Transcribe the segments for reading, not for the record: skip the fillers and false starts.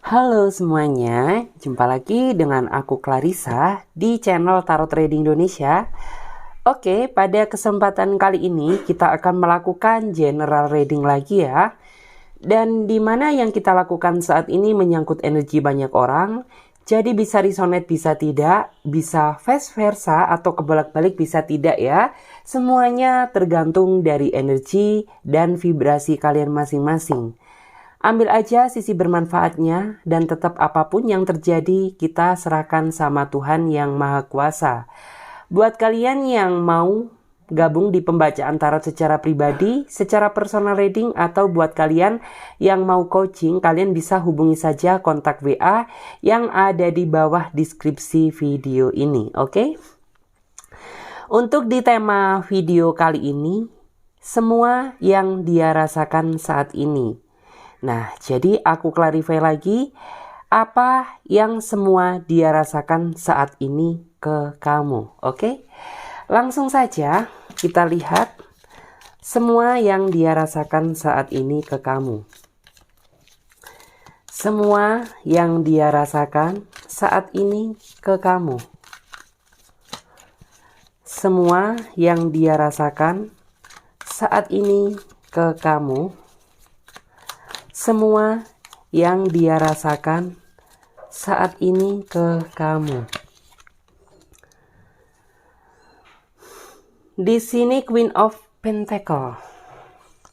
Halo semuanya, jumpa lagi dengan aku Clarissa di channel Tarot Trading Indonesia. Oke, pada kesempatan kali ini kita akan melakukan general reading lagi ya. Dan di mana yang kita lakukan saat ini menyangkut energi banyak orang, jadi bisa resonate bisa tidak, bisa vice versa atau kebolak-balik bisa tidak ya. Semuanya tergantung dari energi dan vibrasi kalian masing-masing. Ambil aja sisi bermanfaatnya dan tetap apapun yang terjadi kita serahkan sama Tuhan yang Maha Kuasa. Buat kalian yang mau gabung di pembacaan tarot secara pribadi, secara personal reading, atau buat kalian yang mau coaching, kalian bisa hubungi saja kontak WA yang ada di bawah deskripsi video ini, oke? Untuk di tema video kali ini, semua yang dia rasakan saat ini. Nah, jadi aku clarify lagi apa yang semua dia rasakan saat ini ke kamu, oke? Langsung saja kita lihat semua yang dia rasakan saat ini ke kamu. Semua yang dia rasakan saat ini ke kamu. Semua yang dia rasakan saat ini ke kamu. Semua yang dia rasakan saat ini ke kamu. Di sini Queen of Pentacle.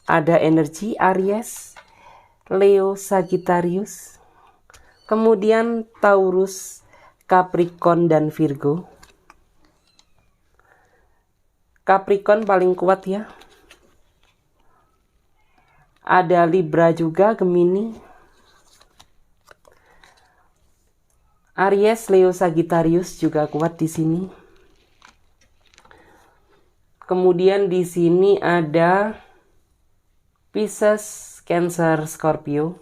Ada energi Aries, Leo, Sagittarius, kemudian Taurus, Capricorn dan Virgo. Capricorn paling kuat ya. Ada Libra juga, Gemini, Aries, Leo, Sagittarius juga kuat di sini. Kemudian di sini ada Pisces, Cancer, Scorpio,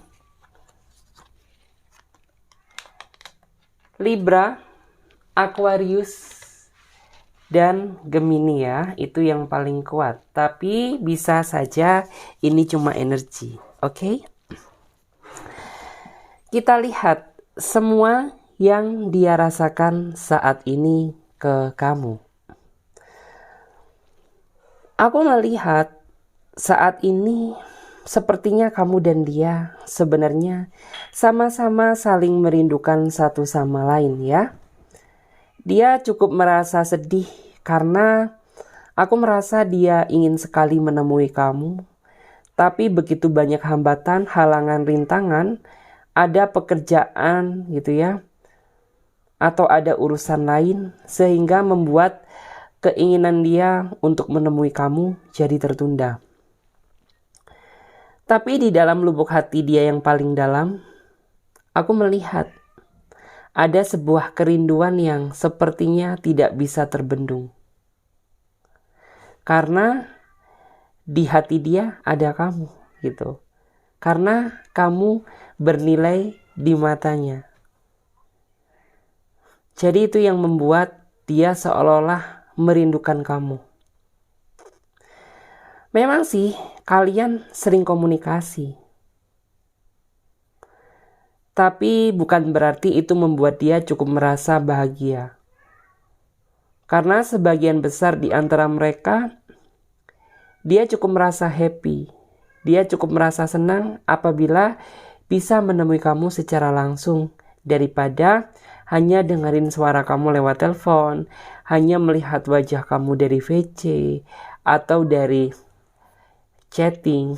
Libra, Aquarius, dan Gemini ya, itu yang paling kuat. Tapi bisa saja ini cuma energi, oke? Kita lihat semua yang dia rasakan saat ini ke kamu. Aku melihat saat ini sepertinya kamu dan dia sebenarnya sama-sama saling merindukan satu sama lain ya. Dia cukup merasa sedih karena aku merasa dia ingin sekali menemui kamu. Tapi begitu banyak hambatan, halangan, rintangan, ada pekerjaan gitu ya. Atau ada urusan lain sehingga membuat keinginan dia untuk menemui kamu jadi tertunda. Tapi di dalam lubuk hati dia yang paling dalam, aku melihat ada sebuah kerinduan yang sepertinya tidak bisa terbendung. Karena di hati dia ada kamu gitu. Karena kamu bernilai di matanya. Jadi itu yang membuat dia seolah-olah merindukan kamu. Memang sih kalian sering komunikasi. Tapi bukan berarti itu membuat dia cukup merasa bahagia. Karena sebagian besar di antara mereka, dia cukup merasa happy. Dia cukup merasa senang apabila bisa menemui kamu secara langsung. Daripada hanya dengerin suara kamu lewat telepon, hanya melihat wajah kamu dari VC, atau dari chatting.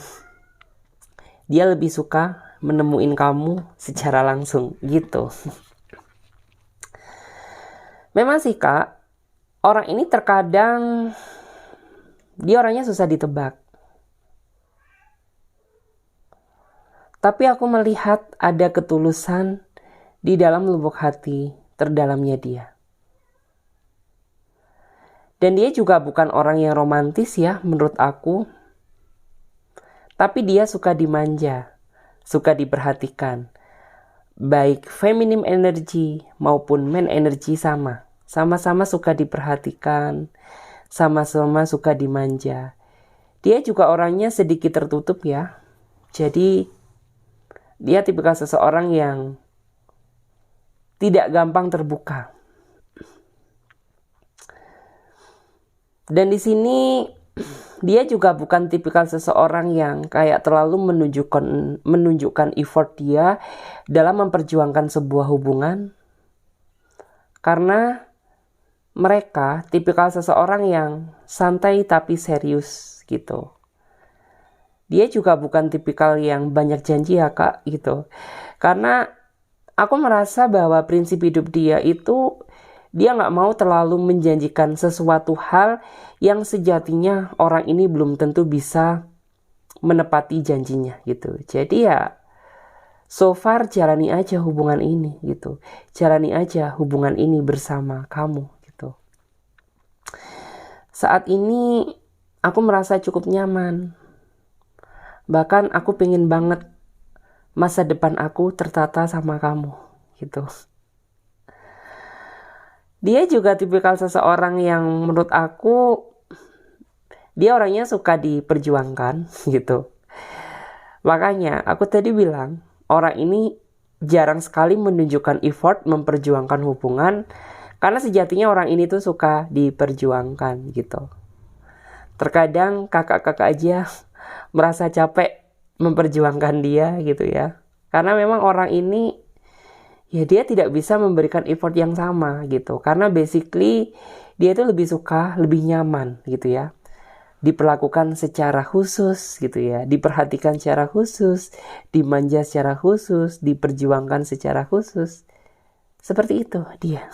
Dia lebih suka menemuin kamu secara langsung gitu. Memang sih kak, orang ini terkadang dia orangnya susah ditebak. Tapi aku melihat ada ketulusan di dalam lubuk hati terdalamnya dia. Dan dia juga bukan orang yang romantis ya menurut aku. Tapi dia suka dimanja. Suka diperhatikan. Baik feminim energy maupun men energy sama. Sama-sama suka diperhatikan. Sama-sama suka dimanja. Dia juga orangnya sedikit tertutup ya. Jadi dia tipikal seseorang yang tidak gampang terbuka. Dan di sini dia juga bukan tipikal seseorang yang kayak terlalu menunjukkan effort dia dalam memperjuangkan sebuah hubungan. Karena mereka tipikal seseorang yang santai tapi serius gitu. Dia juga bukan tipikal yang banyak janji ya Kak gitu. Karena aku merasa bahwa prinsip hidup dia itu dia nggak mau terlalu menjanjikan sesuatu hal yang sejatinya orang ini belum tentu bisa menepati janjinya gitu. Jadi ya so far jalani aja hubungan ini gitu. Jalani aja hubungan ini bersama kamu gitu. Saat ini aku merasa cukup nyaman. Bahkan aku pengen banget masa depan aku tertata sama kamu gitu. Dia juga tipikal seseorang yang menurut aku dia orangnya suka diperjuangkan gitu. Makanya aku tadi bilang orang ini jarang sekali menunjukkan effort memperjuangkan hubungan karena sejatinya orang ini tuh suka diperjuangkan gitu. Terkadang kakak-kakak aja merasa capek memperjuangkan dia gitu ya. Karena memang orang ini ya dia tidak bisa memberikan effort yang sama gitu. Karena basically dia itu lebih suka, lebih nyaman gitu ya. Diperlakukan secara khusus gitu ya. Diperhatikan secara khusus, dimanja secara khusus, diperjuangkan secara khusus. Seperti itu dia.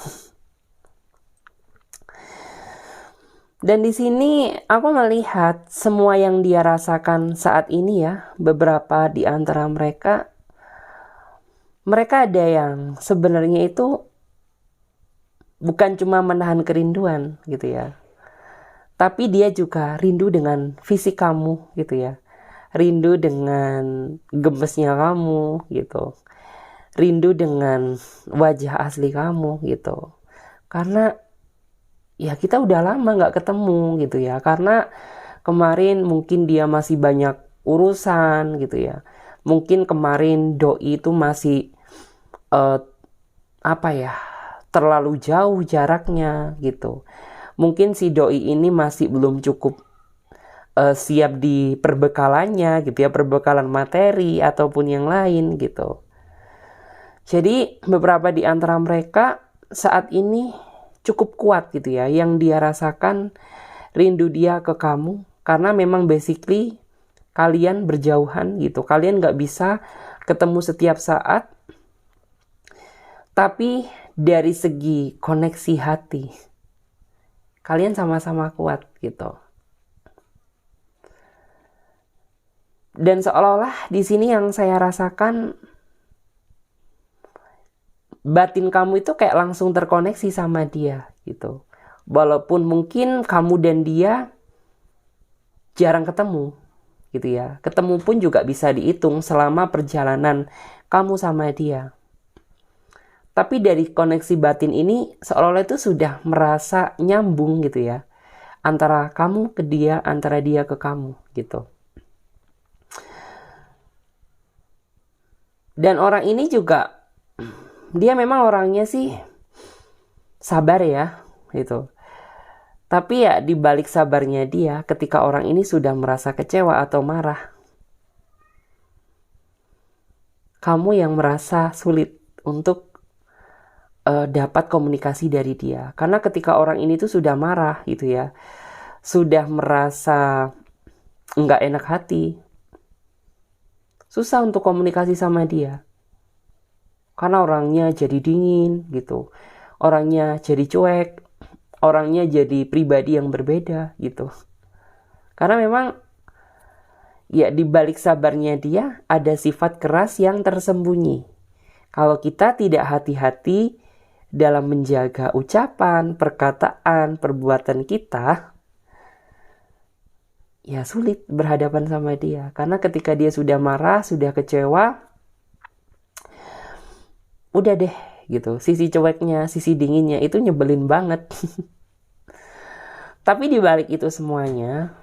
Dan di sini aku melihat semua yang dia rasakan saat ini ya, beberapa di antara mereka ada yang sebenarnya itu bukan cuma menahan kerinduan gitu ya. Tapi dia juga rindu dengan fisik kamu gitu ya. Rindu dengan gemesnya kamu gitu. Rindu dengan wajah asli kamu gitu. Karena ya kita udah lama gak ketemu gitu ya. Karena kemarin mungkin dia masih banyak urusan gitu ya. Mungkin kemarin doi itu masih terlalu jauh jaraknya gitu. Mungkin si doi ini masih belum cukup siap di perbekalannya gitu ya, perbekalan materi ataupun yang lain gitu. Jadi beberapa di antara mereka saat ini cukup kuat gitu ya, yang dia rasakan rindu dia ke kamu karena memang basically kalian berjauhan gitu, kalian gak bisa ketemu setiap saat. Tapi dari segi koneksi hati, kalian sama-sama kuat gitu. Dan seolah-olah di sini yang saya rasakan, batin kamu itu kayak langsung terkoneksi sama dia gitu. Walaupun mungkin kamu dan dia jarang ketemu gitu ya. Ketemu pun juga bisa dihitung selama perjalanan kamu sama dia. Tapi dari koneksi batin ini seolah-olah itu sudah merasa nyambung gitu ya. Antara kamu ke dia, antara dia ke kamu gitu. Dan orang ini juga, dia memang orangnya sih sabar ya gitu. Tapi ya di balik sabarnya dia, ketika orang ini sudah merasa kecewa atau marah, kamu yang merasa sulit untuk dapat komunikasi dari dia. Karena ketika orang ini tuh sudah marah gitu ya, sudah merasa nggak enak hati, susah untuk komunikasi sama dia. Karena orangnya jadi dingin gitu, orangnya jadi cuek, orangnya jadi pribadi yang berbeda gitu. Karena memang ya di balik sabarnya dia ada sifat keras yang tersembunyi. Kalau kita tidak hati-hati dalam menjaga ucapan, perkataan, perbuatan kita, ya sulit berhadapan sama dia. Karena ketika dia sudah marah, sudah kecewa, udah deh gitu. Sisi cueknya, sisi dinginnya itu nyebelin banget. Tapi di balik itu semuanya,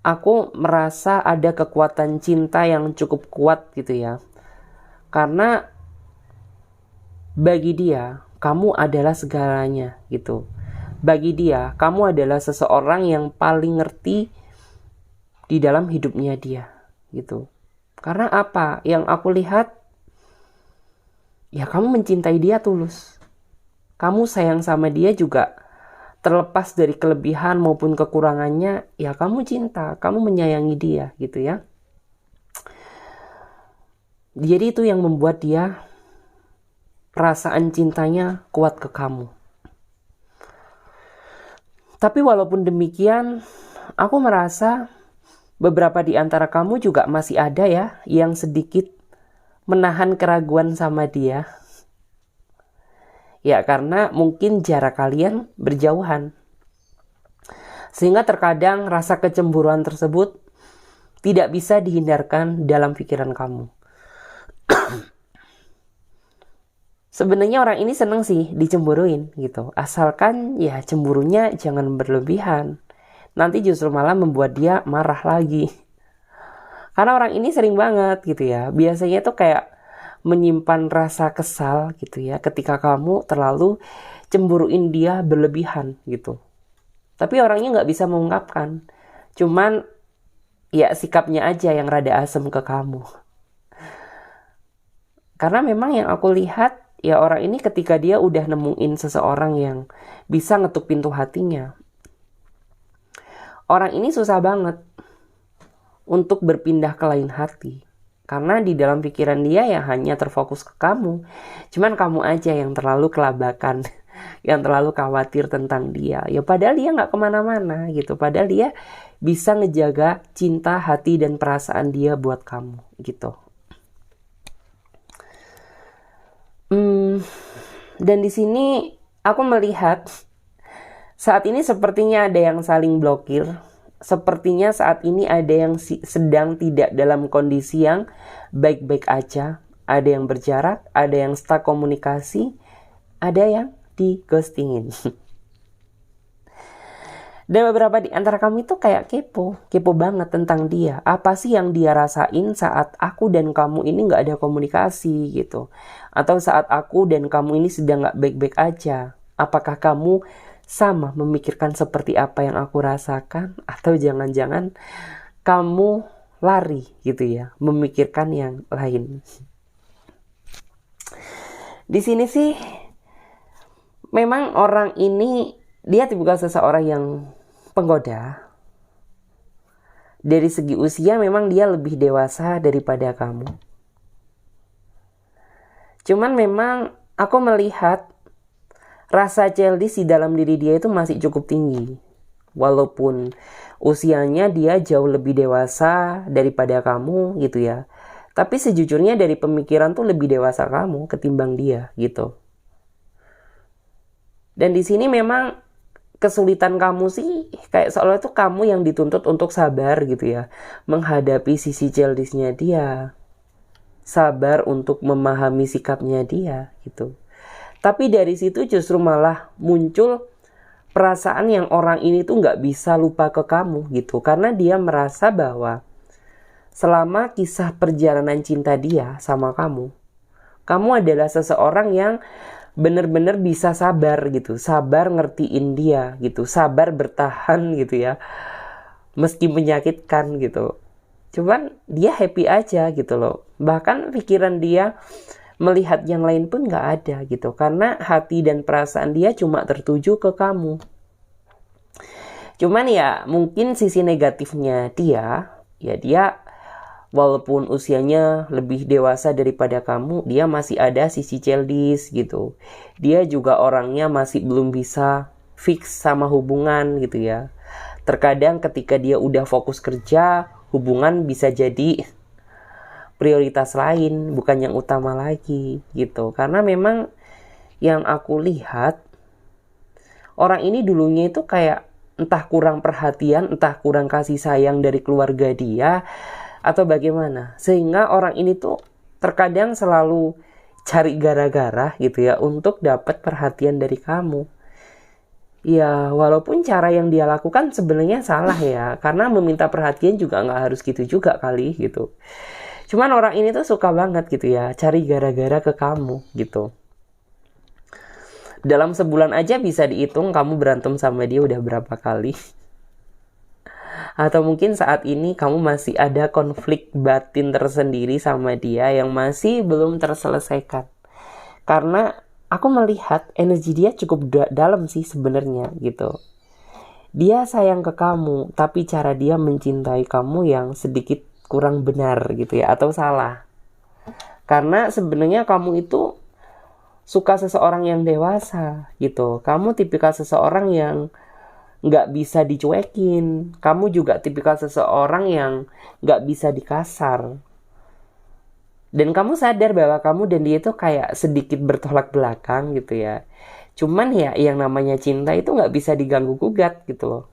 aku merasa ada kekuatan cinta yang cukup kuat gitu ya. Karena bagi dia, kamu adalah segalanya gitu. Bagi dia, kamu adalah seseorang yang paling ngerti di dalam hidupnya dia gitu. Karena apa? Yang aku lihat, ya kamu mencintai dia tulus. Kamu sayang sama dia juga terlepas dari kelebihan maupun kekurangannya, ya kamu cinta, kamu menyayangi dia gitu ya. Jadi itu yang membuat dia perasaan cintanya kuat ke kamu. Tapi walaupun demikian, aku merasa beberapa di antara kamu juga masih ada ya yang sedikit menahan keraguan sama dia. Ya karena mungkin jarak kalian berjauhan. Sehingga terkadang rasa kecemburuan tersebut tidak bisa dihindarkan dalam pikiran kamu. Sebenarnya orang ini seneng sih dicemburuin gitu. Asalkan ya cemburunya jangan berlebihan. Nanti justru malah membuat dia marah lagi. Karena orang ini sering banget gitu ya. Biasanya tuh kayak menyimpan rasa kesal gitu ya. Ketika kamu terlalu cemburuin dia berlebihan gitu. Tapi orangnya gak bisa mengungkapkan. Cuman ya sikapnya aja yang rada asem ke kamu. Karena memang yang aku lihat, ya orang ini ketika dia udah nemuin seseorang yang bisa ngetuk pintu hatinya, orang ini susah banget untuk berpindah ke lain hati. Karena di dalam pikiran dia ya hanya terfokus ke kamu. Cuman kamu aja yang terlalu kelabakan, yang terlalu khawatir tentang dia. Ya padahal dia gak kemana-mana gitu. Padahal dia bisa ngejaga cinta, hati, dan perasaan dia buat kamu gitu. Dan di sini aku melihat saat ini sepertinya ada yang saling blokir. Sepertinya saat ini ada yang sedang tidak dalam kondisi yang baik-baik aja. Ada yang berjarak, ada yang stuck komunikasi, ada yang di ghostingin. Dan beberapa di antara kami tuh kayak kepo banget tentang dia. Apa sih yang dia rasain saat aku dan kamu ini gak ada komunikasi gitu. Atau saat aku dan kamu ini sedang gak baik-baik aja. Apakah kamu sama memikirkan seperti apa yang aku rasakan? Atau jangan-jangan kamu lari gitu ya, memikirkan yang lain. Di sini sih memang orang ini dia tipikal seseorang yang penggoda. Dari segi usia memang dia lebih dewasa daripada kamu. Cuman memang aku melihat rasa childish di dalam diri dia itu masih cukup tinggi. Walaupun usianya dia jauh lebih dewasa daripada kamu gitu ya. Tapi sejujurnya dari pemikiran tuh lebih dewasa kamu ketimbang dia gitu. Dan di sini memang kesulitan kamu sih kayak seolah itu kamu yang dituntut untuk sabar gitu ya. Menghadapi sisi childishnya dia. Sabar untuk memahami sikapnya dia gitu. Tapi dari situ justru malah muncul perasaan yang orang ini tuh gak bisa lupa ke kamu gitu. Karena dia merasa bahwa selama kisah perjalanan cinta dia sama kamu adalah seseorang yang benar-benar bisa sabar gitu, sabar ngertiin dia gitu, sabar bertahan gitu ya, meski menyakitkan gitu. Cuman dia happy aja gitu loh. Bahkan pikiran dia melihat yang lain pun gak ada gitu, karena hati dan perasaan dia cuma tertuju ke kamu. Cuman ya mungkin sisi negatifnya dia, ya dia walaupun usianya lebih dewasa daripada kamu, dia masih ada sisi childish gitu. Dia juga orangnya masih belum bisa fix sama hubungan gitu ya. Terkadang ketika dia udah fokus kerja, hubungan bisa jadi prioritas lain, bukan yang utama lagi gitu. Karena memang yang aku lihat, orang ini dulunya itu kayak entah kurang perhatian, entah kurang kasih sayang dari keluarga dia, atau bagaimana, sehingga orang ini tuh terkadang selalu cari gara-gara gitu ya untuk dapat perhatian dari kamu. Ya walaupun cara yang dia lakukan sebenarnya salah ya, karena meminta perhatian juga nggak harus gitu juga kali gitu. Cuman orang ini tuh suka banget gitu ya cari gara-gara ke kamu gitu. Dalam sebulan aja bisa dihitung kamu berantem sama dia udah berapa kali. Atau mungkin saat ini kamu masih ada konflik batin tersendiri sama dia yang masih belum terselesaikan. Karena aku melihat energi dia cukup dalam sih sebenarnya gitu. Dia sayang ke kamu, tapi cara dia mencintai kamu yang sedikit kurang benar gitu ya, atau salah. Karena sebenarnya kamu itu suka seseorang yang dewasa gitu. Kamu tipikal seseorang yang nggak bisa dicuekin. Kamu juga tipikal seseorang yang nggak bisa dikasar. Dan kamu sadar bahwa kamu dan dia itu kayak sedikit bertolak belakang gitu ya. Cuman ya yang namanya cinta itu nggak bisa diganggu gugat gitu loh.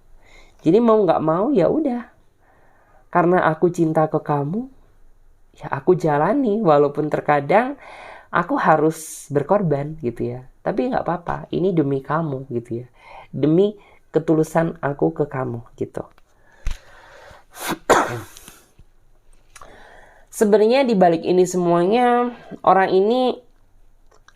Jadi mau nggak mau ya udah. Karena aku cinta ke kamu, ya aku jalani walaupun terkadang aku harus berkorban gitu ya. Tapi nggak apa-apa, ini demi kamu gitu ya. Demi ketulusan aku ke kamu gitu. Sebenarnya di balik ini semuanya, orang ini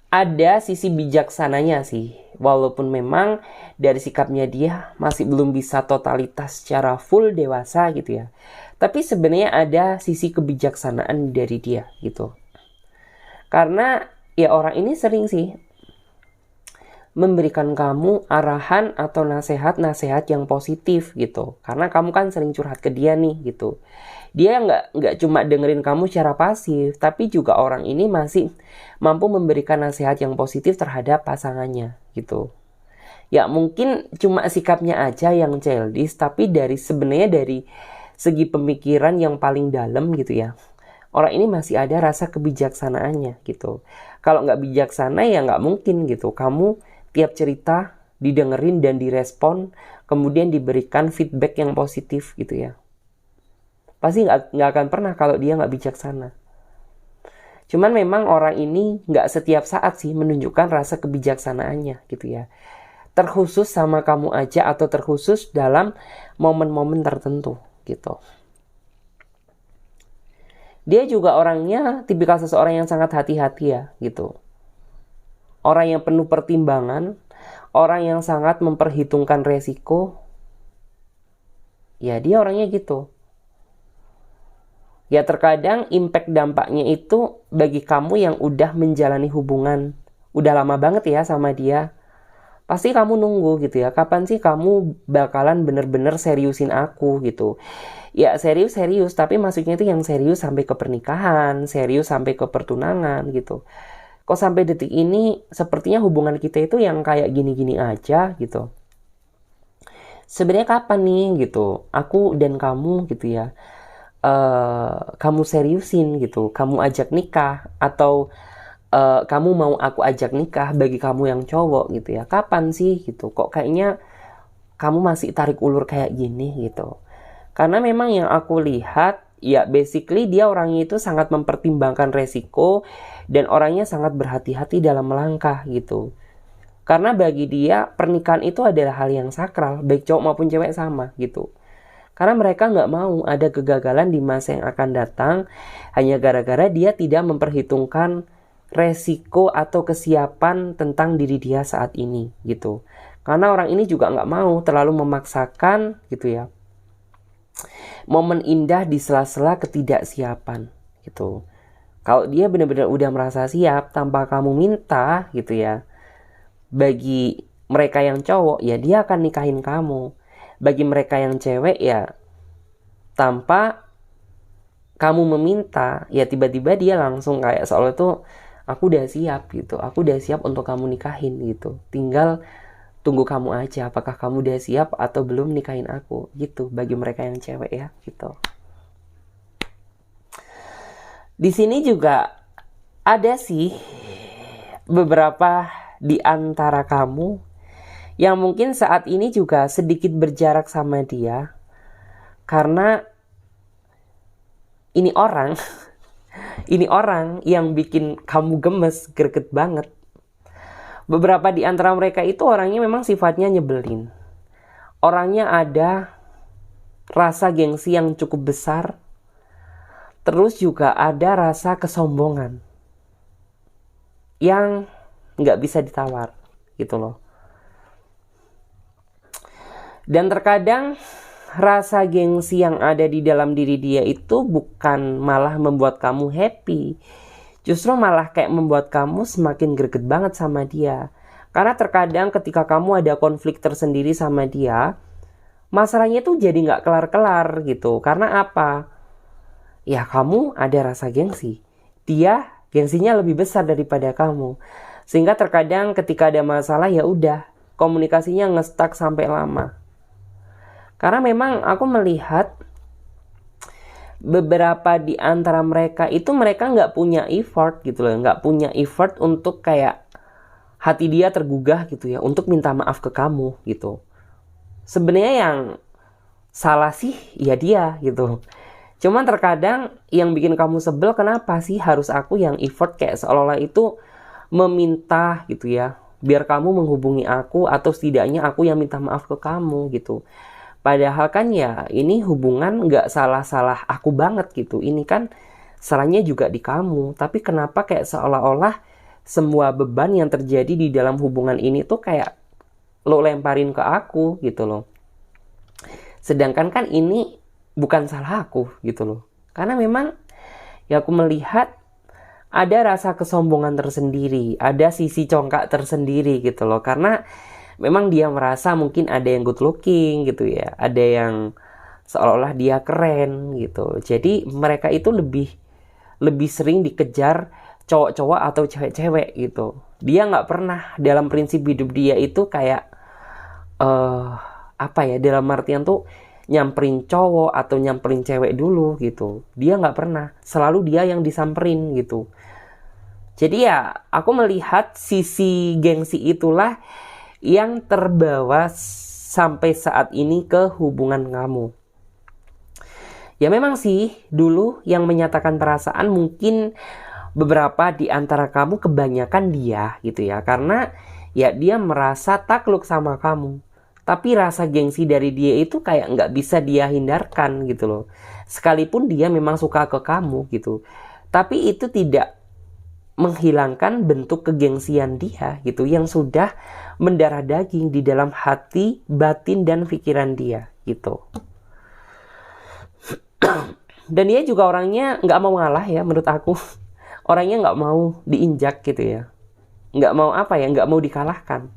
ada sisi bijaksananya sih. Walaupun memang dari sikapnya dia masih belum bisa totalitas secara full dewasa gitu ya. Tapi sebenarnya ada sisi kebijaksanaan dari dia gitu. Karena ya orang ini sering sih memberikan kamu arahan atau nasihat-nasihat yang positif gitu. Karena kamu kan sering curhat ke dia nih gitu. Dia nggak cuma dengerin kamu secara pasif, tapi juga orang ini masih mampu memberikan nasihat yang positif terhadap pasangannya gitu. Ya mungkin cuma sikapnya aja yang childish, tapi sebenarnya dari segi pemikiran yang paling dalam gitu ya. Orang ini masih ada rasa kebijaksanaannya gitu. Kalau nggak bijaksana ya nggak mungkin gitu. Kamu tiap cerita didengerin dan direspon, kemudian diberikan feedback yang positif gitu ya. Pasti nggak akan pernah kalau dia nggak bijaksana. Cuman memang orang ini nggak setiap saat sih menunjukkan rasa kebijaksanaannya gitu ya. Terkhusus sama kamu aja atau terkhusus dalam momen-momen tertentu gitu. Dia juga orangnya tipikal seseorang yang sangat hati-hati ya gitu. Orang yang penuh pertimbangan, orang yang sangat memperhitungkan resiko. Ya dia orangnya gitu. Ya terkadang impact dampaknya itu bagi kamu yang udah menjalani hubungan udah lama banget ya sama dia. Pasti kamu nunggu gitu ya. Kapan sih kamu bakalan bener-bener seriusin aku gitu. Ya serius-serius, tapi maksudnya itu yang serius sampai ke pernikahan, serius sampai ke pertunangan gitu. Kok sampai detik ini sepertinya hubungan kita itu yang kayak gini-gini aja gitu. Sebenarnya kapan nih gitu, aku dan kamu gitu ya. Kamu seriusin gitu, kamu ajak nikah atau kamu mau aku ajak nikah bagi kamu yang cowok gitu ya. Kapan sih gitu, kok kayaknya kamu masih tarik ulur kayak gini gitu. Karena memang yang aku lihat ya basically dia orangnya itu sangat mempertimbangkan resiko dan orangnya sangat berhati-hati dalam melangkah gitu. Karena bagi dia pernikahan itu adalah hal yang sakral, baik cowok maupun cewek sama gitu. Karena mereka nggak mau ada kegagalan di masa yang akan datang hanya gara-gara dia tidak memperhitungkan resiko atau kesiapan tentang diri dia saat ini gitu. Karena orang ini juga nggak mau terlalu memaksakan gitu ya. Momen indah di sela-sela ketidaksiapan gitu. Kalau dia benar-benar udah merasa siap tanpa kamu minta gitu ya. Bagi mereka yang cowok ya dia akan nikahin kamu. Bagi mereka yang cewek ya tanpa kamu meminta ya tiba-tiba dia langsung kayak seolah itu aku udah siap gitu. Aku udah siap untuk kamu nikahin gitu. Tinggal tunggu kamu aja apakah kamu udah siap atau belum nikahin aku gitu bagi mereka yang cewek ya gitu. Di sini juga ada sih beberapa di antara kamu yang mungkin saat ini juga sedikit berjarak sama dia karena ini orang yang bikin kamu gemes, greget banget. Beberapa di antara mereka itu orangnya memang sifatnya nyebelin. Orangnya ada rasa gengsi yang cukup besar. Terus juga ada rasa kesombongan yang nggak bisa ditawar gitu loh. Dan terkadang rasa gengsi yang ada di dalam diri dia itu bukan malah membuat kamu happy, justru malah kayak membuat kamu semakin greget banget sama dia. Karena terkadang ketika kamu ada konflik tersendiri sama dia, masalahnya tuh jadi gak kelar-kelar gitu. Karena apa? Ya kamu ada rasa gengsi, dia gengsinya lebih besar daripada kamu. Sehingga terkadang ketika ada masalah ya udah komunikasinya nge-stuck sampai lama. Karena memang aku melihat beberapa di antara mereka itu mereka nggak punya effort gitu loh, nggak punya effort untuk kayak hati dia tergugah gitu ya, untuk minta maaf ke kamu gitu. Sebenarnya yang salah sih ya dia gitu. Cuman terkadang yang bikin kamu sebel, kenapa sih harus aku yang effort, kayak seolah-olah itu meminta gitu ya, biar kamu menghubungi aku atau setidaknya aku yang minta maaf ke kamu gitu. Padahal kan ya ini hubungan gak salah-salah aku banget gitu. Ini kan salahnya juga di kamu. Tapi kenapa kayak seolah-olah semua beban yang terjadi di dalam hubungan ini tuh kayak lo lemparin ke aku gitu loh. Sedangkan kan ini bukan salah aku gitu loh. Karena memang ya aku melihat ada rasa kesombongan tersendiri. Ada sisi congkak tersendiri gitu loh. Karena memang dia merasa mungkin ada yang good looking gitu ya, ada yang seolah-olah dia keren gitu. Jadi mereka itu lebih sering dikejar cowok-cowok atau cewek-cewek gitu. Dia nggak pernah dalam prinsip hidup dia itu kayak apa ya, dalam artian tuh nyamperin cowok atau nyamperin cewek dulu gitu. Dia nggak pernah, selalu dia yang disamperin gitu. Jadi ya aku melihat sisi gengsi itulah yang terbawa sampai saat ini ke hubungan kamu. Ya memang sih, dulu yang menyatakan perasaan mungkin beberapa di antara kamu, kebanyakan dia gitu ya. Karena ya dia merasa takluk sama kamu. Tapi rasa gengsi dari dia itu kayak nggak bisa dia hindarkan gitu loh. Sekalipun dia memang suka ke kamu gitu. Tapi itu tidak menghilangkan bentuk kegengsian dia gitu, yang sudah mendarah daging di dalam hati, batin, dan pikiran dia gitu. Dan dia juga orangnya nggak mau ngalah ya menurut aku. Orangnya nggak mau diinjak gitu ya, nggak mau apa ya, nggak mau dikalahkan.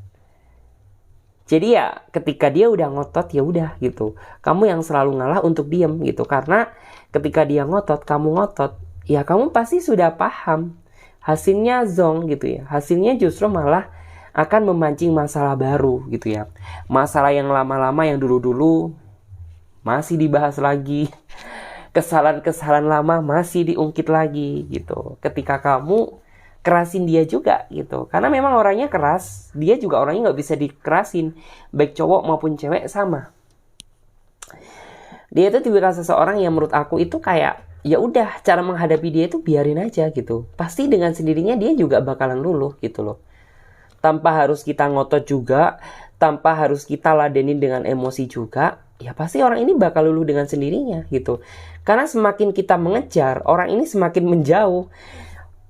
Jadi ya ketika dia udah ngotot ya udah gitu, kamu yang selalu ngalah untuk diem gitu. Karena ketika dia ngotot, kamu ngotot, ya kamu pasti sudah paham hasilnya zong gitu ya. Hasilnya justru malah akan memancing masalah baru gitu ya. Masalah yang lama-lama, yang dulu-dulu masih dibahas lagi. Kesalahan-kesalahan lama masih diungkit lagi gitu. Ketika kamu kerasin dia juga gitu. Karena memang orangnya keras, dia juga orangnya nggak bisa dikerasin. Baik cowok maupun cewek sama. Dia itu tipikal seseorang yang menurut aku itu kayak ya udah, cara menghadapi dia itu biarin aja gitu. Pasti dengan sendirinya dia juga bakalan luluh gitu loh. Tanpa harus kita ngotot juga, tanpa harus kita ladenin dengan emosi juga, ya pasti orang ini bakal luluh dengan sendirinya gitu. Karena semakin kita mengejar, orang ini semakin menjauh.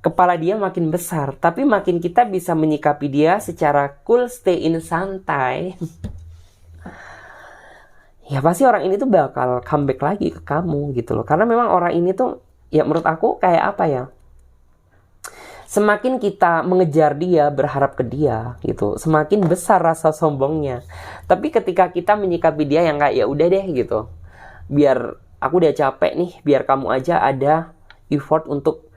Kepala dia makin besar, tapi makin kita bisa menyikapi dia secara cool, stay in santai. Ya pasti orang ini tuh bakal comeback lagi ke kamu gitu loh. Karena memang orang ini tuh ya menurut aku kayak apa ya, semakin kita mengejar dia, berharap ke dia gitu, semakin besar rasa sombongnya. Tapi ketika kita menyikapi dia yang kayak ya udah deh gitu, biar aku udah capek nih, biar kamu aja ada effort untuk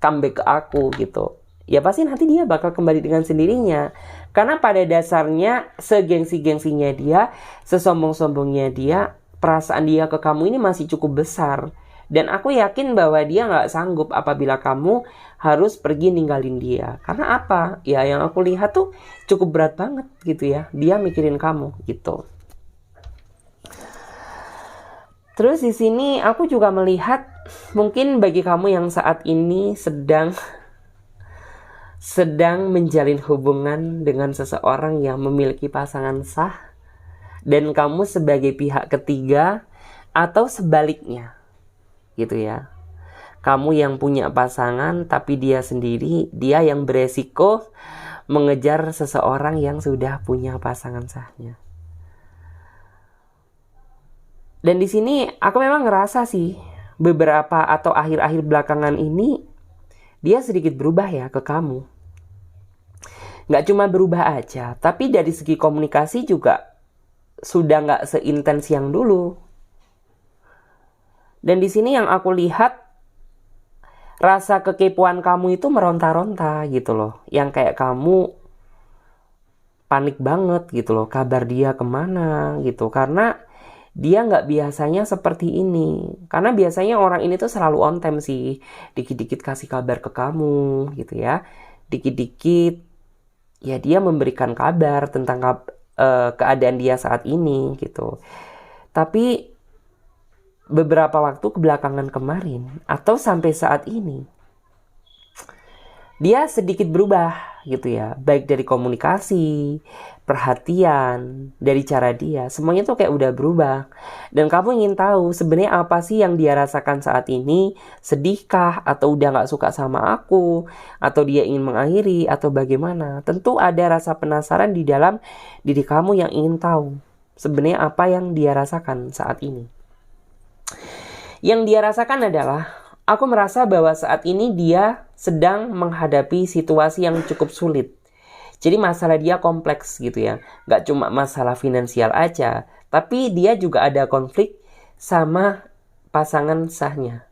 comeback ke aku gitu, ya pasti nanti dia bakal kembali dengan sendirinya. Karena pada dasarnya segengsi-gengsinya dia, sesombong-sombongnya dia, perasaan dia ke kamu ini masih cukup besar. Dan aku yakin bahwa dia gak sanggup apabila kamu harus pergi ninggalin dia. Karena apa? Ya yang aku lihat tuh cukup berat banget gitu ya, dia mikirin kamu gitu. Terus di sini aku juga melihat mungkin bagi kamu yang saat ini sedang menjalin hubungan dengan seseorang yang memiliki pasangan sah, dan kamu sebagai pihak ketiga, atau sebaliknya gitu ya, kamu yang punya pasangan tapi dia sendiri, dia yang beresiko mengejar seseorang yang sudah punya pasangan sahnya. Dan di sini aku memang ngerasa sih beberapa atau akhir-akhir belakangan ini dia sedikit berubah ya ke kamu. Nggak cuma berubah aja, tapi dari segi komunikasi juga sudah nggak seintens yang dulu. Dan di sini yang aku lihat, rasa kekepoan kamu itu meronta-ronta gitu loh. Yang kayak kamu panik banget gitu loh, kabar dia kemana gitu. Karena dia nggak biasanya seperti ini. Karena biasanya orang ini tuh selalu on time sih. Dikit-dikit kasih kabar ke kamu gitu ya. Dikit-dikit ya dia memberikan kabar tentang keadaan dia saat ini gitu. Tapi beberapa waktu kebelakangan kemarin atau sampai saat ini dia sedikit berubah gitu ya, baik dari komunikasi, perhatian, dari cara dia, semuanya tuh kayak udah berubah. Dan kamu ingin tahu sebenarnya apa sih yang dia rasakan saat ini? Sedihkah atau udah gak suka sama aku, atau dia ingin mengakhiri, atau bagaimana? Tentu ada rasa penasaran di dalam diri kamu yang ingin tahu sebenarnya apa yang dia rasakan saat ini. Yang dia rasakan adalah, aku merasa bahwa saat ini dia sedang menghadapi situasi yang cukup sulit. Jadi masalah dia kompleks gitu ya. Gak cuma masalah finansial aja, tapi dia juga ada konflik sama pasangan sahnya.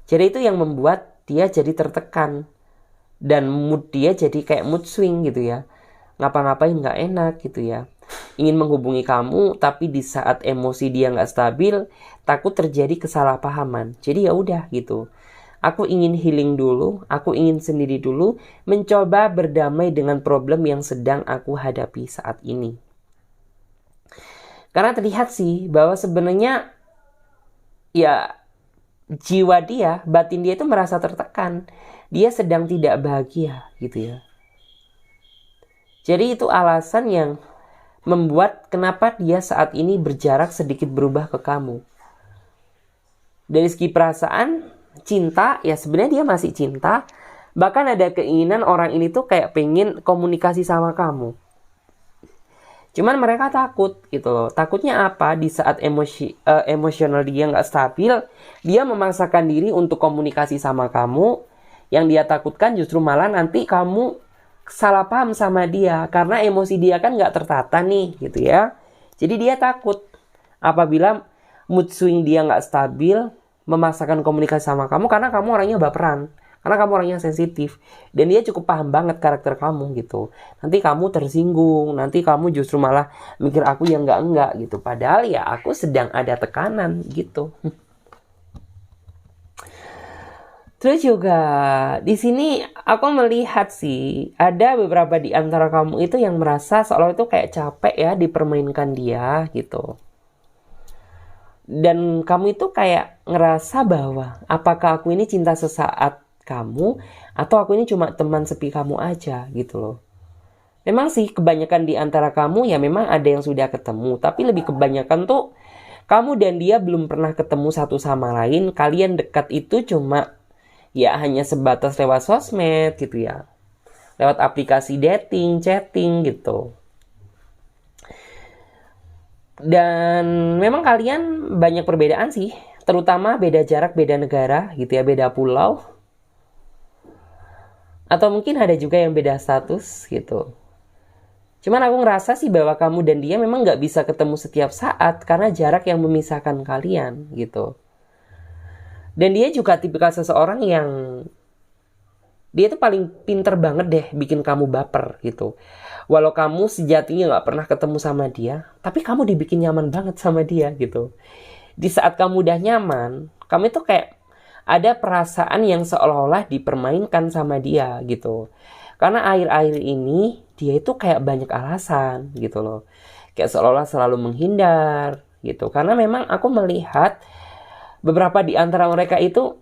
Jadi itu yang membuat dia jadi tertekan. Dan mood dia jadi kayak mood swing gitu ya. Ngapa-ngapain gak enak gitu ya. Ingin menghubungi kamu, tapi di saat emosi dia gak stabil, takut terjadi kesalahpahaman. Jadi ya udah gitu. Aku ingin healing dulu, aku ingin sendiri dulu, mencoba berdamai dengan problem yang sedang aku hadapi saat ini. Karena terlihat sih bahwa sebenarnya ya jiwa dia, batin dia itu merasa tertekan. Dia sedang tidak bahagia gitu ya. Jadi itu alasan yang membuat kenapa dia saat ini berjarak sedikit berubah ke kamu. Dari segi perasaan, cinta, ya sebenarnya dia masih cinta. Bahkan ada keinginan orang ini tuh kayak pengen komunikasi sama kamu. Cuman mereka takut gitu loh. Takutnya apa? Di saat emosional dia nggak stabil, dia memaksakan diri untuk komunikasi sama kamu. Yang dia takutkan justru malah nanti kamu salah paham sama dia. Karena emosi dia kan nggak tertata nih gitu ya. Jadi dia takut apabila mood swing dia nggak stabil, memaksakan komunikasi sama kamu karena kamu orangnya baperan, karena kamu orangnya sensitif, dan dia cukup paham banget karakter kamu gitu. Nanti kamu tersinggung, nanti kamu justru malah mikir aku yang enggak gitu, padahal ya aku sedang ada tekanan gitu. Terus juga di sini aku melihat sih ada beberapa di antara kamu itu yang merasa seolah itu kayak capek ya dipermainkan dia gitu. Dan kamu itu kayak ngerasa bahwa apakah aku ini cinta sesaat kamu atau aku ini cuma teman sepi kamu aja gitu loh. Memang sih kebanyakan di antara kamu ya memang ada yang sudah ketemu, tapi lebih kebanyakan tuh kamu dan dia belum pernah ketemu satu sama lain. Kalian dekat itu cuma ya hanya sebatas lewat sosmed gitu ya, lewat aplikasi dating, chatting gitu. Dan memang kalian banyak perbedaan sih, terutama beda jarak, beda negara gitu ya, beda pulau. Atau mungkin ada juga yang beda status gitu. Cuman aku ngerasa sih bahwa kamu dan dia memang gak bisa ketemu setiap saat karena jarak yang memisahkan kalian gitu. Dan dia juga tipikal seseorang yang dia tuh paling pinter banget deh bikin kamu baper gitu. Walau kamu sejatinya gak pernah ketemu sama dia, tapi kamu dibikin nyaman banget sama dia gitu. Di saat kamu udah nyaman, kamu itu kayak ada perasaan yang seolah-olah dipermainkan sama dia gitu. Karena akhir-akhir ini dia itu kayak banyak alasan gitu loh. Kayak seolah-olah selalu menghindar gitu. Karena memang aku melihat beberapa di antara mereka itu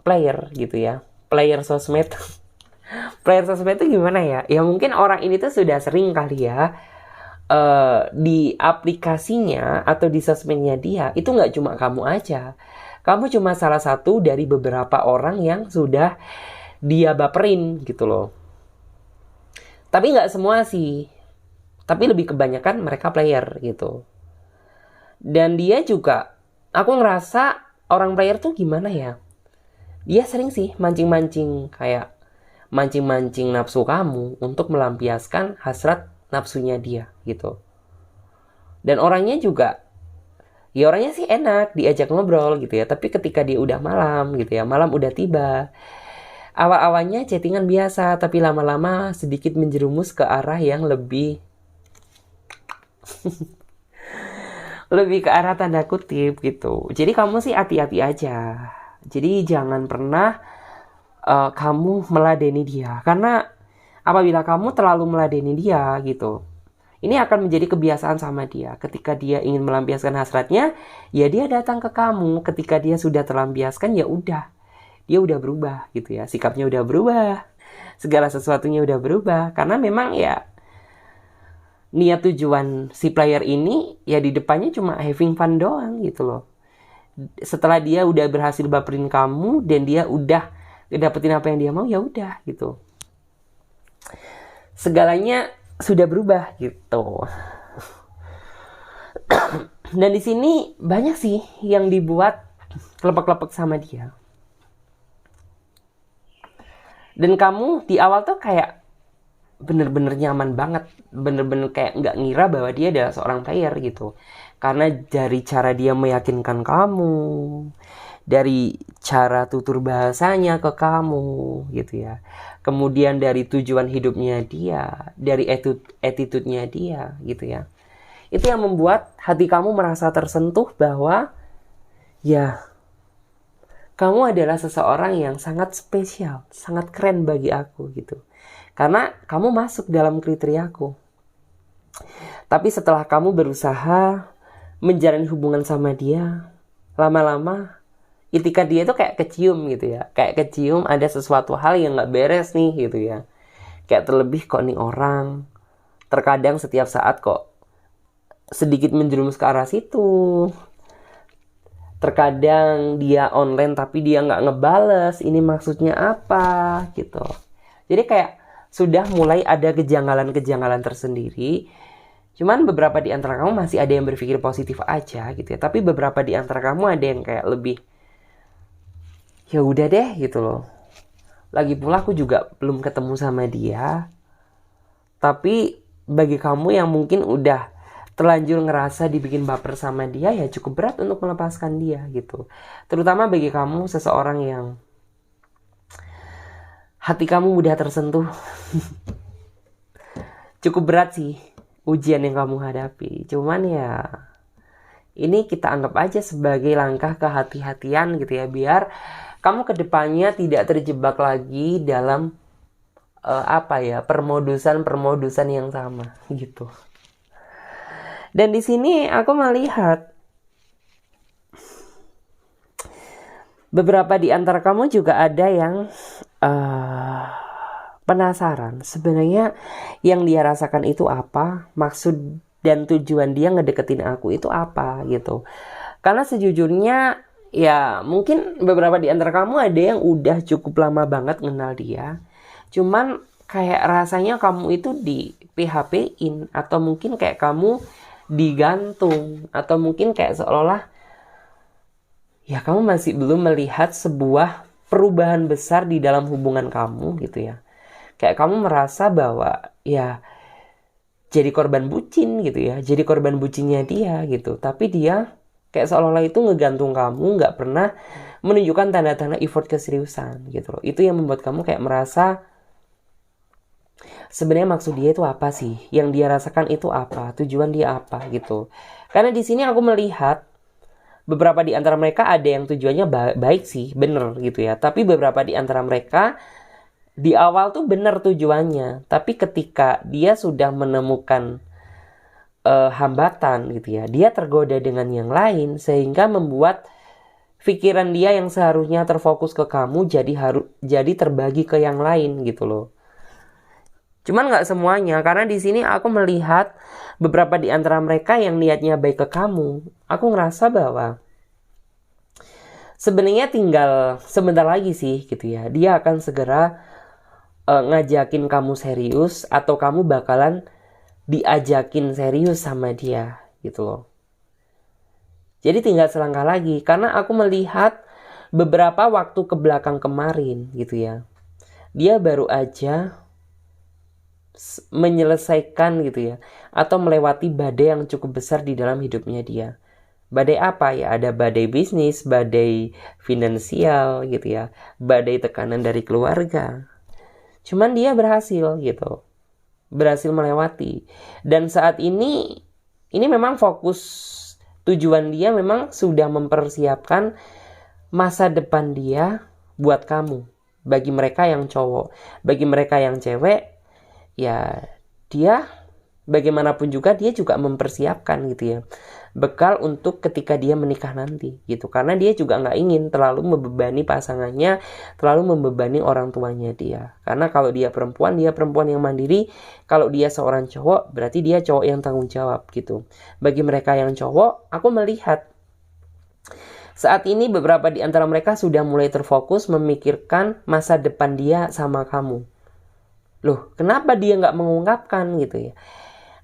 player gitu ya. Player sosmed. Player sosmed itu gimana ya? Ya mungkin orang ini tuh sudah sering kali ya di aplikasinya atau di sosmednya dia itu nggak cuma kamu aja. Kamu cuma salah satu dari beberapa orang yang sudah dia baperin gitu loh. Tapi nggak semua sih. Tapi lebih kebanyakan mereka player gitu. Dan dia juga, aku ngerasa orang player tuh gimana ya? Dia sering sih mancing-mancing, kayak mancing-mancing nafsu kamu untuk melampiaskan hasrat nafsunya dia gitu. Dan orangnya juga, ya orangnya sih enak diajak ngobrol gitu ya. Tapi ketika dia udah malam gitu ya, malam udah tiba, awal-awalnya chattingan biasa, tapi lama-lama sedikit menjerumus ke arah yang lebih lebih ke arah tanda kutip gitu. Jadi kamu sih hati-hati aja. Jadi jangan pernah kamu meladeni dia. Karena apabila kamu terlalu meladeni dia gitu, ini akan menjadi kebiasaan sama dia. Ketika dia ingin melampiaskan hasratnya, ya dia datang ke kamu. Ketika dia sudah terlampiaskan, ya udah. Dia udah berubah gitu ya. Sikapnya udah berubah. Segala sesuatunya udah berubah. Karena memang ya niat tujuan si player ini ya di depannya cuma having fun doang gitu loh. Setelah dia udah berhasil baperin kamu dan dia udah dapetin apa yang dia mau, ya udah gitu. Segalanya sudah berubah gitu. Dan di sini banyak sih yang dibuat kelepek-kelepek sama dia. Dan kamu di awal tuh kayak bener-bener nyaman banget, bener-bener kayak nggak ngira bahwa dia adalah seorang player gitu. Karena dari cara dia meyakinkan kamu, dari cara tutur bahasanya ke kamu gitu ya. Kemudian dari tujuan hidupnya dia, dari attitude-nya dia gitu ya. Itu yang membuat hati kamu merasa tersentuh bahwa ya kamu adalah seseorang yang sangat spesial, sangat keren bagi aku gitu. Karena kamu masuk dalam kriteriaku. Tapi setelah kamu berusaha menjalin hubungan sama dia, lama-lama itikat dia itu kayak kecium gitu ya. Kayak kecium ada sesuatu hal yang gak beres nih gitu ya. Kayak terlebih kok nih orang terkadang setiap saat kok sedikit menjerumus ke arah situ. Terkadang dia online tapi dia gak ngebales. Ini maksudnya apa gitu. Jadi kayak sudah mulai ada kejanggalan-kejanggalan tersendiri. Cuman beberapa di antara kamu masih ada yang berpikir positif aja gitu ya. Tapi beberapa di antara kamu ada yang kayak lebih ya udah deh gitu loh. Lagi pula aku juga belum ketemu sama dia. Tapi bagi kamu yang mungkin udah terlanjur ngerasa dibikin baper sama dia, ya cukup berat untuk melepaskan dia gitu. Terutama bagi kamu seseorang yang hati kamu mudah tersentuh. Cukup berat sih ujian yang kamu hadapi. Cuman ya ini kita anggap aja sebagai langkah kehati-hatian gitu ya. Biar kamu kedepannya tidak terjebak lagi dalam permodusan yang sama gitu. Dan di sini aku melihat beberapa di antara kamu juga ada yang penasaran sebenarnya yang dia rasakan itu apa, maksud dan tujuan dia ngedeketin aku itu apa gitu. Karena sejujurnya ya mungkin beberapa di antara kamu ada yang udah cukup lama banget kenal dia, cuman kayak rasanya kamu itu di PHP-in, atau mungkin kayak kamu digantung, atau mungkin kayak seolah-olah ya kamu masih belum melihat sebuah perubahan besar di dalam hubungan kamu gitu ya. Kayak kamu merasa bahwa ya jadi korban bucin gitu ya. Jadi korban bucinnya dia gitu. Tapi dia kayak seolah-olah itu ngegantung kamu, gak pernah menunjukkan tanda-tanda effort keseriusan gitu loh. Itu yang membuat kamu kayak merasa sebenarnya maksud dia itu apa sih? Yang dia rasakan itu apa? Tujuan dia apa gitu. Karena di sini aku melihat beberapa di antara mereka ada yang tujuannya baik sih, bener gitu ya. Tapi beberapa di antara mereka di awal tuh bener tujuannya. Tapi ketika dia sudah menemukan hambatan gitu ya, dia tergoda dengan yang lain, sehingga membuat pikiran dia yang seharusnya terfokus ke kamu jadi terbagi ke yang lain gitu loh. Cuman nggak semuanya, karena di sini aku melihat beberapa di antara mereka yang niatnya baik ke kamu. Aku ngerasa bahwa sebenarnya tinggal sebentar lagi sih gitu ya. Dia akan segera ngajakin kamu serius atau kamu bakalan diajakin serius sama dia gitu loh. Jadi tinggal selangkah lagi, karena aku melihat beberapa waktu ke belakang kemarin gitu ya, dia baru aja menyelesaikan gitu ya, atau melewati badai yang cukup besar di dalam hidupnya dia. Badai apa ya? Ada badai bisnis, badai finansial gitu ya, badai tekanan dari keluarga. Cuman dia berhasil gitu, berhasil melewati. Dan saat ini memang fokus, tujuan dia memang sudah mempersiapkan masa depan dia buat kamu. Bagi mereka yang cowok, bagi mereka yang cewek, ya dia bagaimanapun juga dia juga mempersiapkan gitu ya, bekal untuk ketika dia menikah nanti gitu. Karena dia juga nggak ingin terlalu membebani pasangannya, terlalu membebani orang tuanya dia. Karena kalau dia perempuan yang mandiri. Kalau dia seorang cowok, berarti dia cowok yang tanggung jawab gitu. Bagi mereka yang cowok, aku melihat saat ini beberapa di antara mereka sudah mulai terfokus memikirkan masa depan dia sama kamu. Loh, kenapa dia nggak mengungkapkan gitu ya?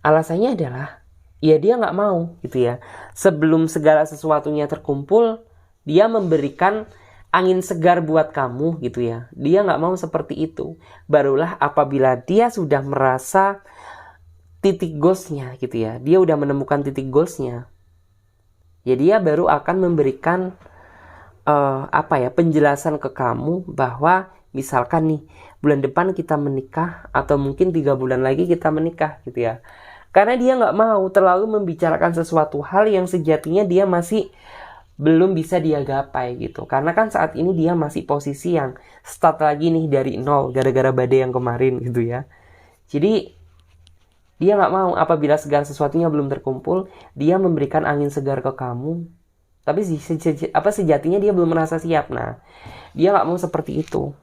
Alasannya adalah, ya dia nggak mau gitu ya. Sebelum segala sesuatunya terkumpul, dia memberikan angin segar buat kamu gitu ya. Dia nggak mau seperti itu. Barulah apabila dia sudah merasa titik goalsnya gitu ya, dia udah menemukan titik goalsnya, ya dia baru akan memberikan penjelasan ke kamu bahwa misalkan nih bulan depan kita menikah, atau mungkin 3 bulan lagi kita menikah gitu ya. Karena dia nggak mau terlalu membicarakan sesuatu hal yang sejatinya dia masih belum bisa dia gapai gitu. Karena kan saat ini dia masih posisi yang start lagi nih dari nol gara-gara badai yang kemarin gitu ya. Jadi dia nggak mau apabila segala sesuatunya belum terkumpul, dia memberikan angin segar ke kamu. Tapi sejatinya dia belum merasa siap. Nah, dia nggak mau seperti itu.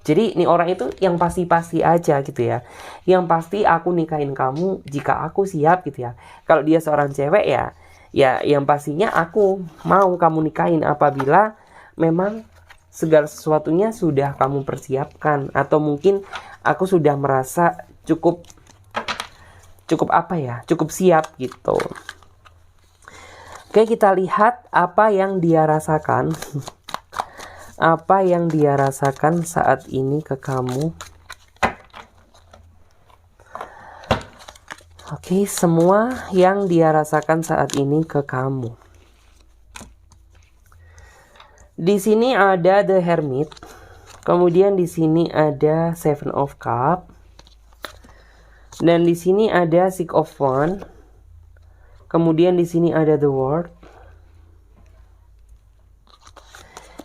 Jadi nih orang itu yang pasti-pasti aja gitu ya. Yang pasti aku nikahin kamu jika aku siap gitu ya. Kalau dia seorang cewek ya yang pastinya aku mau kamu nikahin apabila memang segala sesuatunya sudah kamu persiapkan, atau mungkin aku sudah merasa cukup siap gitu. Oke, kita lihat apa yang dia rasakan. Apa yang dia rasakan saat ini ke kamu. Oke, semua yang dia rasakan saat ini ke kamu. Di sini ada The Hermit. Kemudian di sini ada Seven of Cups. Dan di sini ada Six of Wands. Kemudian di sini ada The World.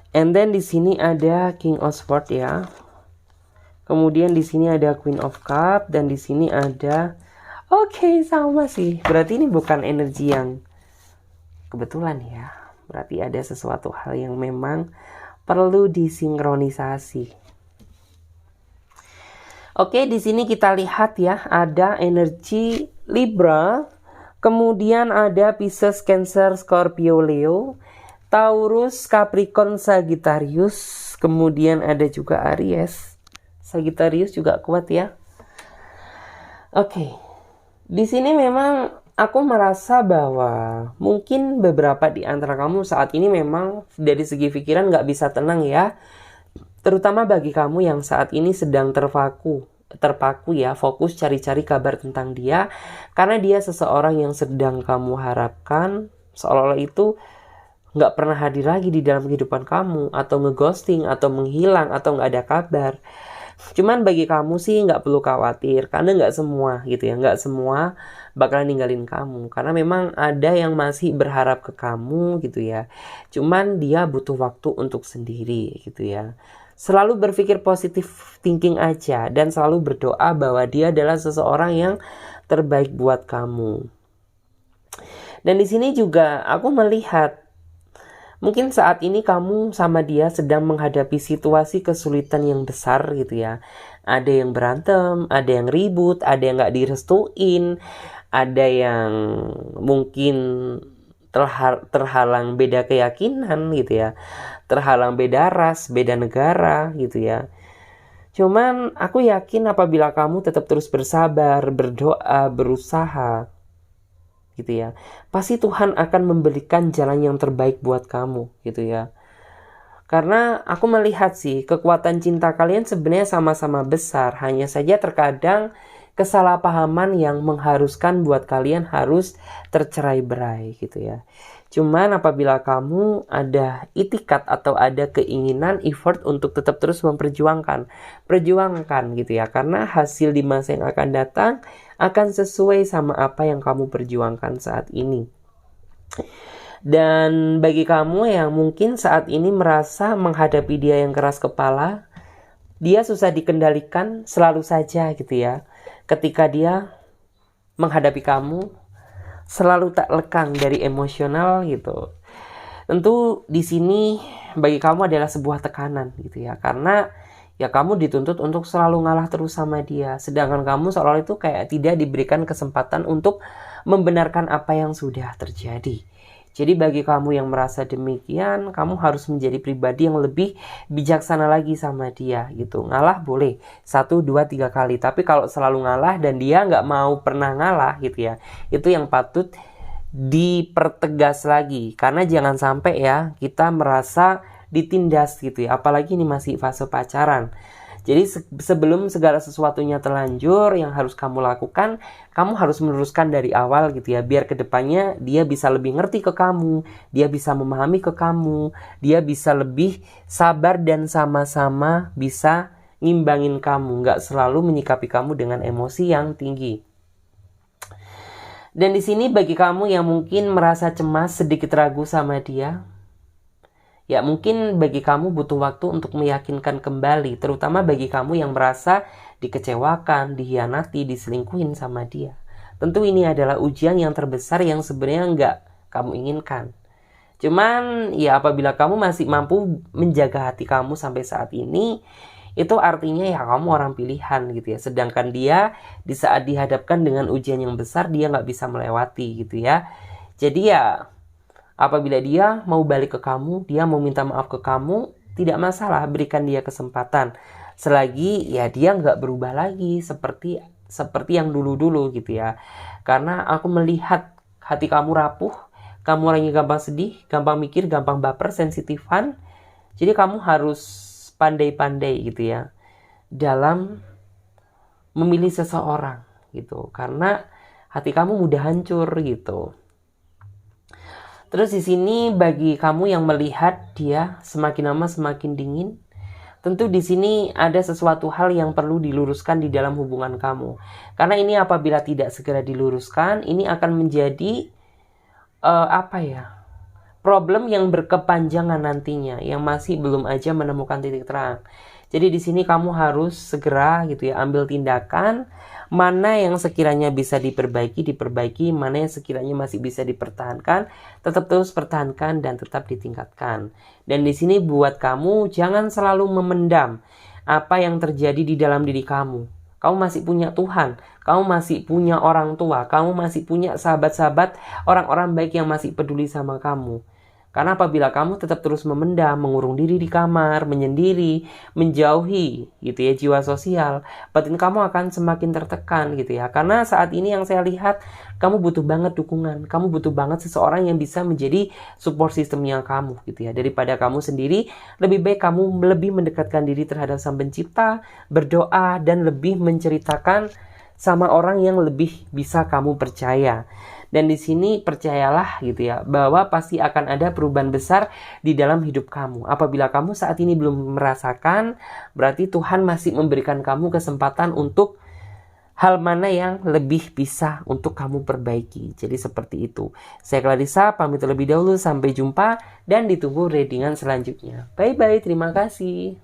And then di sini ada King of Swords ya. Kemudian di sini ada Queen of Cups, dan di sini ada sama sih. Berarti ini bukan energi yang kebetulan ya. Berarti ada sesuatu hal yang memang perlu disinkronisasi. Oke, di sini kita lihat ya, ada energi Libra, kemudian ada Pisces, Cancer, Scorpio, Leo, Taurus, Capricorn, Sagittarius, kemudian ada juga Aries. Sagittarius juga kuat ya. Oke. Di sini memang aku merasa bahwa mungkin beberapa di antara kamu saat ini memang dari segi pikiran nggak bisa tenang ya. Terutama bagi kamu yang saat ini sedang terpaku ya, fokus cari-cari kabar tentang dia, karena dia seseorang yang sedang kamu harapkan, seolah-olah itu nggak pernah hadir lagi di dalam kehidupan kamu, atau ngeghosting, atau menghilang, atau nggak ada kabar. Cuman bagi kamu sih nggak perlu khawatir, karena nggak semua gitu ya, nggak semua bakalan ninggalin kamu, karena memang ada yang masih berharap ke kamu gitu ya. Cuman dia butuh waktu untuk sendiri gitu ya. Selalu berpikir positif thinking aja, dan selalu berdoa bahwa dia adalah seseorang yang terbaik buat kamu. Dan di sini juga aku melihat mungkin saat ini kamu sama dia sedang menghadapi situasi kesulitan yang besar gitu ya. Ada yang berantem, ada yang ribut, ada yang gak direstuin, ada yang mungkin terhalang beda keyakinan gitu ya, terhalang beda ras, beda negara gitu ya. Cuman aku yakin apabila kamu tetap terus bersabar, berdoa, berusaha, gitu ya, pasti Tuhan akan memberikan jalan yang terbaik buat kamu, gitu ya. Karena aku melihat sih kekuatan cinta kalian sebenarnya sama-sama besar, hanya saja terkadang kesalahpahaman yang mengharuskan buat kalian harus tercerai-berai, gitu ya. Cuman apabila kamu ada itikat atau ada keinginan, effort untuk tetap terus perjuangkan gitu ya. Karena hasil di masa yang akan datang akan sesuai sama apa yang kamu perjuangkan saat ini. Dan bagi kamu yang mungkin saat ini merasa menghadapi dia yang keras kepala, dia susah dikendalikan selalu saja gitu ya. Ketika dia menghadapi kamu, selalu tak lekang dari emosional gitu. Tentu di sini bagi kamu adalah sebuah tekanan gitu ya. Karena ya kamu dituntut untuk selalu ngalah terus sama dia. Sedangkan kamu seolah itu kayak tidak diberikan kesempatan untuk membenarkan apa yang sudah terjadi. Jadi bagi kamu yang merasa demikian, kamu harus menjadi pribadi yang lebih bijaksana lagi sama dia gitu. Ngalah boleh 1, 2, 3 kali. Tapi kalau selalu ngalah dan dia nggak mau pernah ngalah gitu ya, itu yang patut dipertegas lagi. Karena jangan sampai ya kita merasa ditindas gitu ya. Apalagi ini masih fase pacaran. Jadi sebelum segala sesuatunya terlanjur, yang harus kamu lakukan, kamu harus meneruskan dari awal gitu ya. Biar kedepannya dia bisa lebih ngerti ke kamu, dia bisa memahami ke kamu, dia bisa lebih sabar dan sama-sama bisa ngimbangin kamu. Nggak selalu menyikapi kamu dengan emosi yang tinggi. Dan di sini bagi kamu yang mungkin merasa cemas, sedikit ragu sama dia, ya mungkin bagi kamu butuh waktu untuk meyakinkan kembali, terutama bagi kamu yang merasa dikecewakan, dihianati, diselingkuhin sama dia. Tentu ini adalah ujian yang terbesar yang sebenarnya nggak kamu inginkan. Cuman ya apabila kamu masih mampu menjaga hati kamu sampai saat ini, itu artinya ya kamu orang pilihan gitu ya. Sedangkan dia di saat dihadapkan dengan ujian yang besar, dia nggak bisa melewati gitu ya. Jadi ya apabila dia mau balik ke kamu, dia mau minta maaf ke kamu, tidak masalah, berikan dia kesempatan. Selagi ya dia nggak berubah lagi seperti yang dulu-dulu gitu ya. Karena aku melihat hati kamu rapuh, kamu orangnya gampang sedih, gampang mikir, gampang baper, sensitifan. Jadi kamu harus pandai-pandai gitu ya dalam memilih seseorang gitu. Karena hati kamu mudah hancur gitu. Terus di sini bagi kamu yang melihat dia semakin lama semakin dingin, tentu di sini ada sesuatu hal yang perlu diluruskan di dalam hubungan kamu. Karena ini apabila tidak segera diluruskan, ini akan menjadi problem yang berkepanjangan nantinya, yang masih belum aja menemukan titik terang. Jadi di sini kamu harus segera gitu ya ambil tindakan. Mana yang sekiranya bisa diperbaiki, mana yang sekiranya masih bisa dipertahankan, tetap terus pertahankan dan tetap ditingkatkan. Dan di sini buat kamu jangan selalu memendam apa yang terjadi di dalam diri kamu. Kamu masih punya Tuhan, kamu masih punya orang tua, kamu masih punya sahabat-sahabat, orang-orang baik yang masih peduli sama kamu. Karena apabila kamu tetap terus memendam, mengurung diri di kamar, menyendiri, menjauhi gitu ya jiwa sosial, batin kamu akan semakin tertekan gitu ya. Karena saat ini yang saya lihat, kamu butuh banget dukungan, kamu butuh banget seseorang yang bisa menjadi support systemnya kamu gitu ya. Daripada kamu sendiri, lebih baik kamu lebih mendekatkan diri terhadap Sang Pencipta, berdoa dan lebih menceritakan sama orang yang lebih bisa kamu percaya. Dan di sini percayalah gitu ya, bahwa pasti akan ada perubahan besar di dalam hidup kamu. Apabila kamu saat ini belum merasakan, berarti Tuhan masih memberikan kamu kesempatan untuk hal mana yang lebih bisa untuk kamu perbaiki. Jadi seperti itu. Saya Clarissa, pamit terlebih dahulu. Sampai jumpa dan ditunggu readingan selanjutnya. Bye-bye, terima kasih.